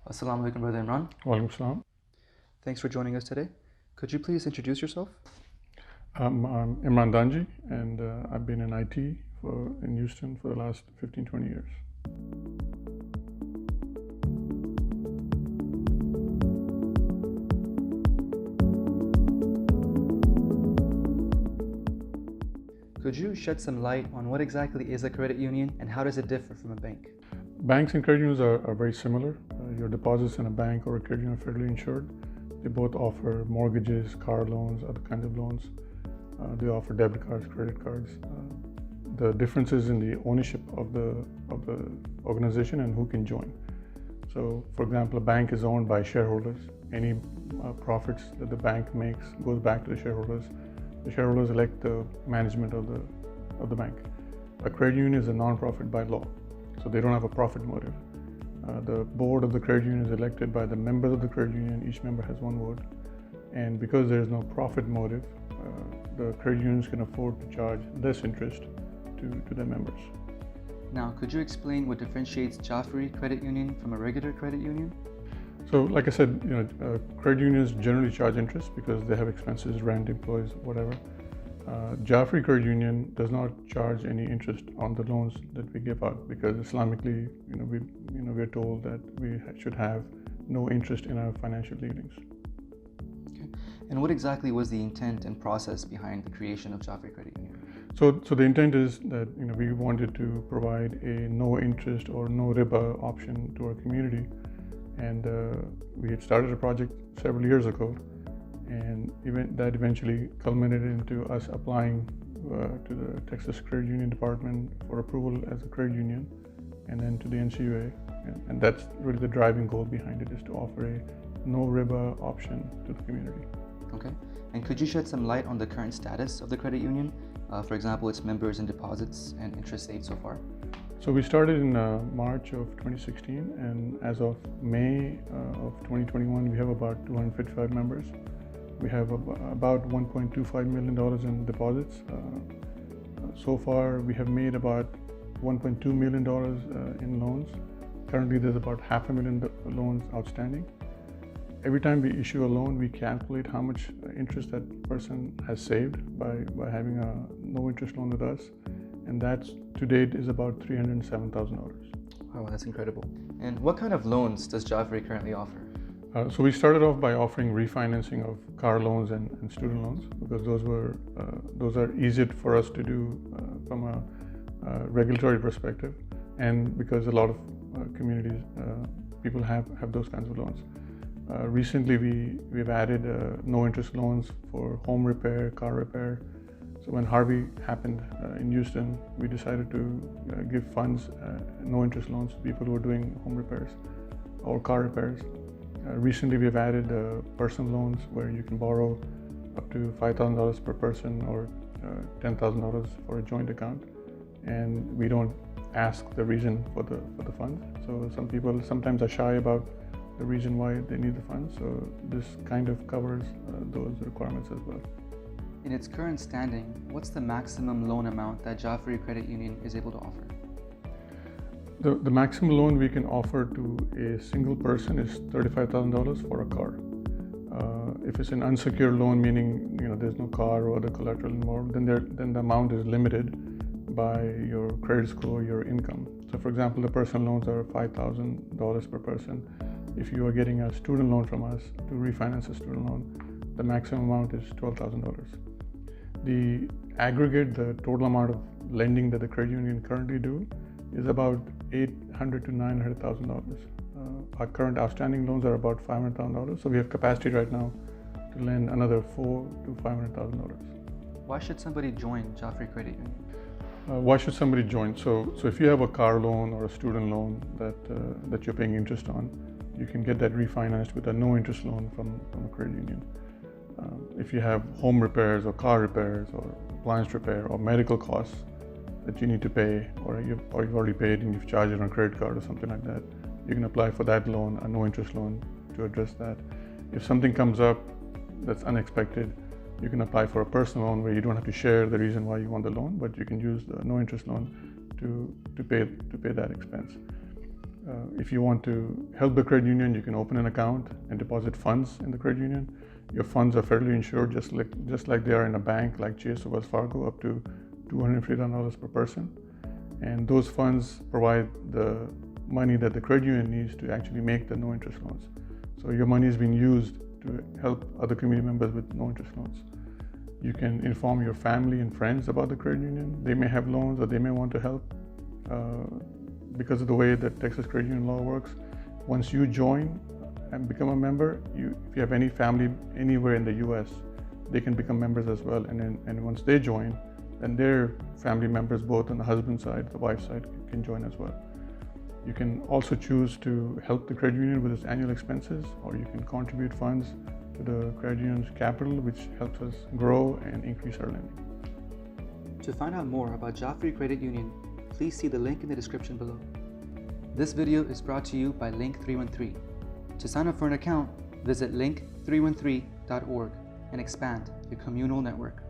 Assalamu alaikum, Brother Imran. Walaikum salam. Thanks for joining us today. Could you please introduce yourself? I'm Imran Dhanji, and I've been in IT in Houston for the last 15-20 years. Could you shed some light on what exactly is a credit union and how does it differ from a bank? Banks and credit unions are very similar. Your deposits in a bank or a credit union are federally insured. They both offer mortgages, car loans, other kinds of loans. They offer debit cards, credit cards. The difference is in the ownership of the organization and who can join. So, for example, a bank is owned by shareholders. Any profits that the bank makes goes back to the shareholders. The shareholders elect the management of the bank. A credit union is a non-profit by law, so they don't have a profit motive. The board of the credit union is elected by the members of the credit union. Each member has one vote, and because there is no profit motive, the credit unions can afford to charge less interest to their members. Now, could you explain what differentiates Jafari Credit Union from a regular credit union? So, like I said, credit unions generally charge interest because they have expenses, rent, employees, whatever. Jafari Credit Union does not charge any interest on the loans that we give out because Islamically, we're told that we should have no interest in our financial dealings. Okay. And what exactly was the intent and process behind the creation of Jafari Credit Union? So the intent is that we wanted to provide a no interest or no riba option to our community, and we had started a project several years ago. And that eventually culminated into us applying to the Texas Credit Union Department for approval as a credit union, and then to the NCUA. And that's really the driving goal behind it, is to offer a no riba option to the community. Okay. And could you shed some light on the current status of the credit union? For example, its members and deposits and interest saved so far? So we started in March of 2016, and as of May of 2021, we have about 255 members. We have about $1.25 million in deposits. So far, we have made about $1.2 million in loans. Currently, there's about $500,000 loans outstanding. Every time we issue a loan, we calculate how much interest that person has saved by having a no interest loan with us. And that to date is about $307,000. Wow, that's incredible. And what kind of loans does Jafari currently offer? So we started off by offering refinancing of car loans and student loans because those are easier for us to do from a regulatory perspective, and because a lot of communities people have those kinds of loans. Recently we've added no interest loans for home repair, car repair. So when Harvey happened in Houston, we decided to give funds, no interest loans to people who are doing home repairs or car repairs. Recently, we've added personal loans where you can borrow up to $5,000 per person or $10,000 for a joint account, and we don't ask the reason for the funds. So some people sometimes are shy about the reason why they need the funds. So this kind of covers those requirements as well. In its current standing, what's the maximum loan amount that Jafari Credit Union is able to offer? The maximum loan we can offer to a single person is $35,000 for a car. If it's an unsecured loan, meaning there's no car or other collateral involved, then the amount is limited by your credit score, your income. So, for example, the personal loans are $5,000 per person. If you are getting a student loan from us to refinance a student loan, the maximum amount is $12,000. The aggregate, the total amount of lending that the credit union currently do is about $800,000 to $900,000. Our current outstanding loans are about $500,000, so we have capacity right now to lend another $400,000 to $500,000. Why should somebody join Jafari Credit Union? Why should somebody join? So if you have a car loan or a student loan that you're paying interest on, you can get that refinanced with a no interest loan from a credit union. If you have home repairs or car repairs or appliance repair or medical costs that you need to pay, or you've already paid and you've charged it on a credit card or something like that, you can apply for that loan, a no interest loan, to address that. If something comes up that's unexpected, you can apply for a personal loan where you don't have to share the reason why you want the loan, but you can use the no interest loan to pay that expense. If you want to help the credit union, you can open an account and deposit funds in the credit union. Your funds are federally insured, just like they are in a bank like Chase or Wells Fargo, up to $250 per person. And those funds provide the money that the credit union needs to actually make the no interest loans. So your money is being used to help other community members with no interest loans. You can inform your family and friends about the credit union. They may have loans or they may want to help. Because of the way that Texas credit union law works, once you join and become a member, if you have any family anywhere in the US, they can become members as well. And once they join, then their family members, both on the husband side, the wife side, can join as well. You can also choose to help the credit union with its annual expenses, or you can contribute funds to the credit union's capital, which helps us grow and increase our lending. To find out more about Jafari Credit Union, please see the link in the description below. This video is brought to you by Link313. To sign up for an account, visit Link313.org and expand your communal network.